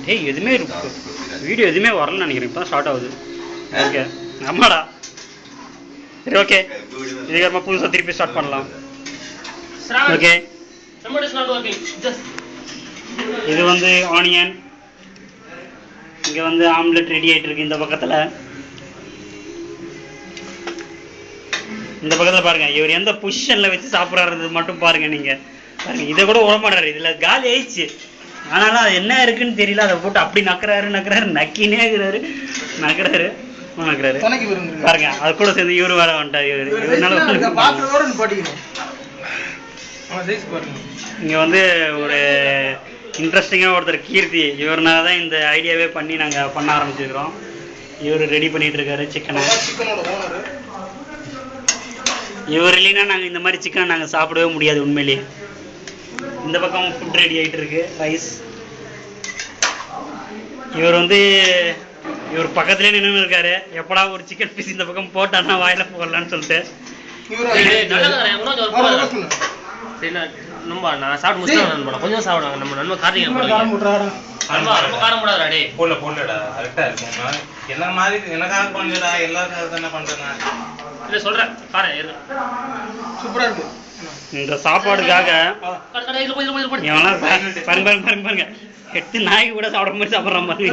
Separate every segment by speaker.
Speaker 1: டேய் எதுவுமே வீடியோ எதுவுமே வரலன்னு நினைக்கிறேன். இப்போ தான் ஸ்டார்ட் ஆகுது. ஓகே ஆமாடா. சரி ஓகே, இதுக்கப்புறமா புதுசாக திருப்பி ஸ்டார்ட் பண்ணலாம். ஓகே, இது வந்து ஆனியன், இங்கே வந்து ஆம்லெட் ரெடி ஆகிட்டு இருக்கு. இந்த பக்கத்தில் பாருங்க, இவர் எந்த பொசிஷனில் வச்சு சாப்பிட்றது மட்டும் பாருங்க. நீங்கள் பாருங்க, இதை கூட விட மாட்டாரு. இதில் காலி ஆயிடுச்சு. ஆனாலும் அது என்ன இருக்குன்னு தெரியல. அதை போட்டு அப்படி நக்கிறாரு நக்கினே இருக்கிறாரு. நக்கிறாரு பாருங்க. அது கூட சேர்ந்து இவரு வேற வந்துட்டார். இங்க வந்து ஒரு இன்ட்ரெஸ்டிங்கான ஒருத்தர் கீர்த்தி, இவர்னால தான் இந்த ஐடியாவே பண்ணி நாங்கள் பண்ண ஆரம்பிச்சிருக்கிறோம். இவர் ரெடி பண்ணிட்டு இருக்காரு சிக்கனை. இவர் இல்லைன்னா நாங்கள் இந்த மாதிரி சிக்கனை நாங்கள் சாப்பிடவே முடியாது உண்மையிலேயே. இந்த பக்கம் ஃபுட் ரெடி ஆகிட்டு இருக்கு, ரைஸ். இவர் வந்து இவர் பக்கத்துலேயே நின்று இருக்காரு. எப்படா ஒரு சிக்கன் பீஸ் இந்த பக்கம் போட்டான்னா வாயில போடலான்னு சொல்லிட்டு. நான் சாப்பிட்டு முடிச்சு கொஞ்சம் சாப்பிடுவாங்க. நம்ம நன்மை கார்த்திகை
Speaker 2: என்ன மாதிரி எனக்காக பண்ணலடா, எல்லாருக்காக தானே பண்றேன். இல்ல சொல்றேன், சூப்பரா இருக்கு.
Speaker 1: இந்த சாப்பாடுக்காக பாருங்க, 8 நாய்க்கு கூட சாப்பிட மாதிரி சாப்பிட்ற மாதிரி.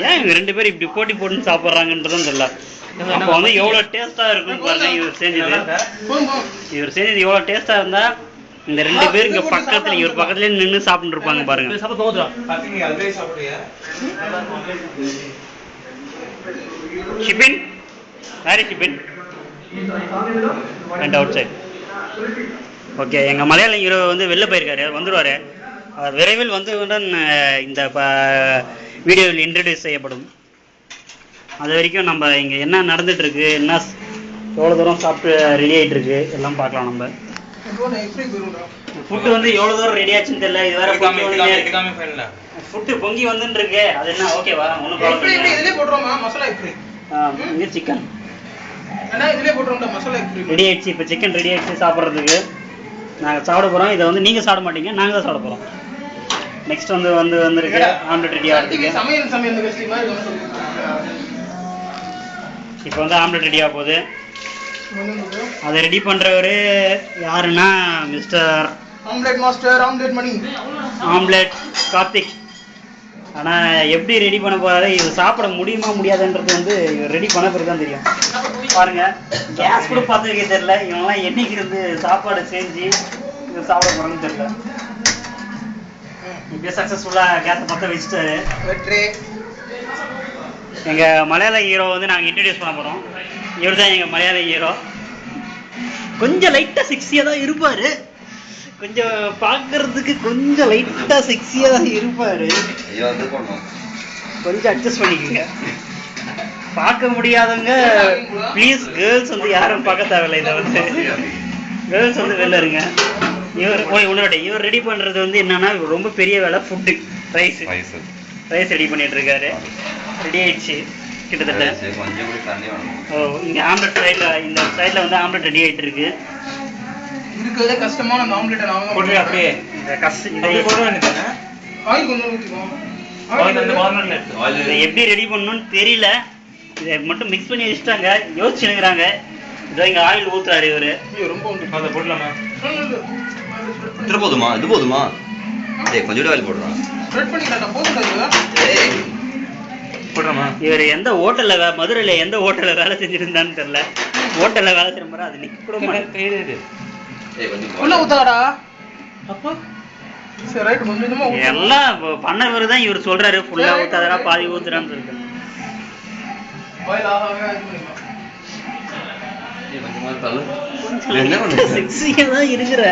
Speaker 1: ஏன் இவங்க 2 பேரும் இப்படி போட்டி போட்டு சாப்பிட்றாங்கன்றதும் தெரியல. அப்போ வந்து எவ்வளோ டேஸ்டா இருக்குன்னு பாருங்க. இவர் செஞ்சது எவ்வளோ டேஸ்டா இருந்தா இந்த 2 பேரும் இங்க பக்கத்துல இவர் பக்கத்துலயே நின்று சாப்பிட்டு இருப்பாங்க பாருங்க. ஷிபின் வேற Shibin and outside. Okay, எங்க மலையாள ஹீரோ வந்து வெளில போயிருக்காரு, வந்துடுவாரு. விரைவில் வந்து இந்த வீடியோவில் இன்ட்ரடியூஸ் செய்யப்படும். அது வரைக்கும் நம்ம இங்க என்ன நடந்துட்டு இருக்கு, என்ன எவ்வளவு தூரம் சாப்பிட்டு ரெடி ஆயிட்டு இருக்கு எல்லாம் பார்க்கலாம். நம்ம ஃபுட்டு வந்து எவ்வளவு தூரம் ரெடி ஆச்சுன்னு தெரியல. இது வேற ஃபுட்டு பொங்கி வந்துட்டு இருக்கு. அது என்ன ஓகேவா? ஒன்றும் ப்ராப்ளம் இல்லை. இதுலயே போடுறோமா மசாலா? இது சிக்கன் இதுலயே போடுறோம் மசாலா ரெடி ஆயிடுச்சு. இப்போ சிக்கன் ரெடி ஆயிடுச்சு சாப்பிட்றதுக்கு. நாங்கள் சாப்பிட போகிறோம். இதை வந்து நீங்கள் சாப்பிட மாட்டீங்க, நாங்கள் தான் சாப்பிட போகிறோம். நெக்ஸ்ட் வந்துருக்கு ஆம்லெட் ரெடி ஆகிறதுக்கு. இப்போ வந்து ஆம்லெட் ரெடி ஆக போகுது. அதை ரெடி பண்ணுறவர் யாருன்னா மிஸ்டர் ஆம்லெட் மாஸ்டர், ஆம்லெட் மணி, ஆம்லெட் கார்த்திக். ஆனால் எப்படி ரெடி பண்ண போகிறாரு, இது சாப்பிட முடியுமா முடியாதுன்றது வந்து இவர் ரெடி பண்ண பிறகு தான் தெரியும். பாருங்க, கேஸ் கூட பார்த்துருக்கே தெரியல. இவங்கெல்லாம் என்னைக்கு இருந்து சாப்பாடு செஞ்சு இது சாப்பிட போகிறோன்னு தெரியல. இப்படியே சக்ஸஸ்ஃபுல்லாக கேஸை பற்ற வச்சுட்டாரு. எங்கள் மலையாள ஹீரோ வந்து நாங்கள் இன்ட்ரடியூஸ் பண்ண போகிறோம். இவர் தான் எங்கள் மலையாள ஹீரோ. கொஞ்சம் லைட்டாக செக்ஸியாக தான் இருப்பார். கொஞ்சம் பார்க்கறதுக்கு கொஞ்சம் லைட்டாக செக்ஸியாக தான் இருப்பார். கொஞ்சம் அட்ஜஸ்ட் பண்ணிக்கோங்க. பார்க்க முடியாதவங்க ப்ளீஸ், கேர்ள்ஸ் வந்து யாரும் பார்க்க தேவையில்லை. இதை வந்து கேர்ள்ஸ் வந்து வெளில இருங்க. இவர் ரெடி பண்ணுறது வந்து என்னன்னா ரொம்ப பெரிய வேலை. ஃபுட்டு ரைஸ் ரெடி பண்ணிட்டு இருக்காரு. ரெடி ஆயிடுச்சு கிட்டத்தட்ட. இங்கே ஆம்லெட் சைடில், இந்த சைடில் வந்து ஆம்லெட் ரெடி ஆகிட்டு இருக்கு. இருக்கிறதே கஷ்டமான அந்த ஆம்லெட்டை நான் போடுறேன். அப்படியே எப்படி ரெடி பண்ணணும்னு தெரியல. இதை மட்டும் மிக்ஸ் பண்ணி வச்சுட்டாங்க, யோசிச்சுக்கிறாங்க. இதோ இங்கே ஆயில் ஊற்றுறாரு இவர். ரொம்ப அதை போடலாமா? இது போதுமா? இது போதுமா? கொஞ்சம் ஆயில் போடுறான். இவர் எந்த ஹோட்டல்ல மதுரையில எந்த ஹோட்டல்ல வேலை செஞ்சுட்டு இருந்தான்னு தெரியல. ஹோட்டல்ல வேலை செய்யற மாதிரி அது நிக்க கூட மாட்டேங்குது. எல்லாம் பண்ணவர் தான் இவர் சொல்றாரு. ஃபுல்லா ஊத்தாதரா பாதி ஊத்துறான்னு இருக்கு. செக்ஸியா தான் இருக்கிற.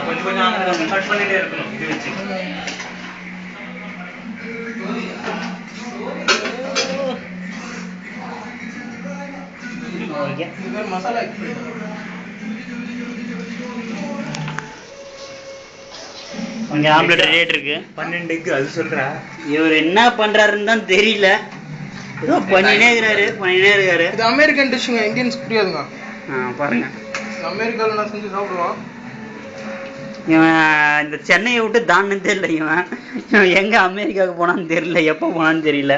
Speaker 1: கொஞ்சம் கொஞ்சம் கட் பண்ணிட்டே இருக்கணும். இது வச்சு மசாலா அங்கே ஆம்லெட் ரெடி இருக்கு. 12 எக் அது சொல்றா. இவர் என்ன பண்றாருன்னு தான் தெரியல. ஏதோ பண்ணினே இருக்காரு. இது அமெரிக்கன் டிஷ்ங்க, இந்தியன்ஸ் புரியாதுங்க. பாருங்க.
Speaker 2: அமெரிக்காவில் நான் செஞ்சு சாப்பிடுவான்.
Speaker 1: இவன் இந்த சென்னையை விட்டு தான்னு தெரியல. இவன் எங்க அமெரிக்காவுக்கு போனான்னு தெரியல, எப்போ போனான்னு தெரியல.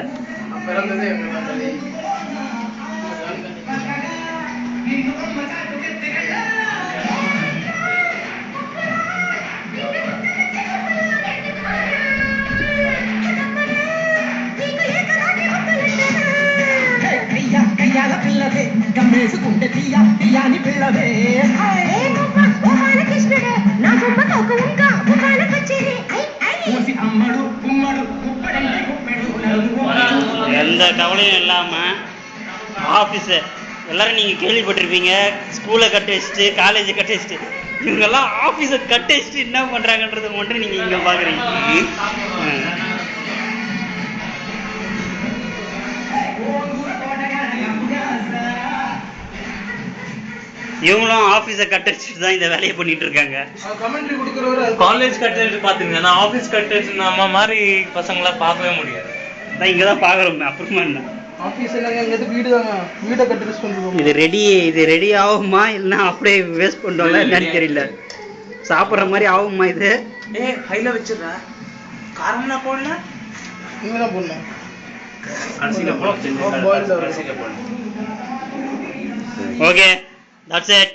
Speaker 1: எந்த கவலையும் இல்லாம ஆபீஸ் எல்லாரும் நீங்க கேள்விப்பட்டிருப்பீங்க, ஸ்கூலை கட் வச்சுட்டு காலேஜை கட் வச்சுட்டு, இவங்கெல்லாம் ஆபீஸை கட் வச்சுட்டு என்ன பண்றாங்கன்றது மட்டும் நீங்க இங்க பாக்குறீங்க. இவங்களும் ஆபீஸை கட் அடிச்சுட்டு தான் இந்த வேலையை பண்ணிட்டு இருக்காங்க.
Speaker 2: காலேஜ் கட் அடிச்சு பாத்துங்க, நான் ஆபீஸ் கட் அடிச்சு நம்ம மாதிரி பசங்கள பார்க்கவே முடியாது.
Speaker 1: நான் இங்கதான் பாக்குறோம். அப்புறமா என்ன இது ரெடி ஆகுமா இல்லைன்னா அப்படியே வேஸ்ட் பண்ணுவாங்களா என்னன்னு தெரியல. சாப்பிட்ற மாதிரி ஆகுமா இது?
Speaker 2: ஹைல வச்சிடுற காரம்னா போடல, இங்கதான் போடணும்.
Speaker 1: Okay, that's it.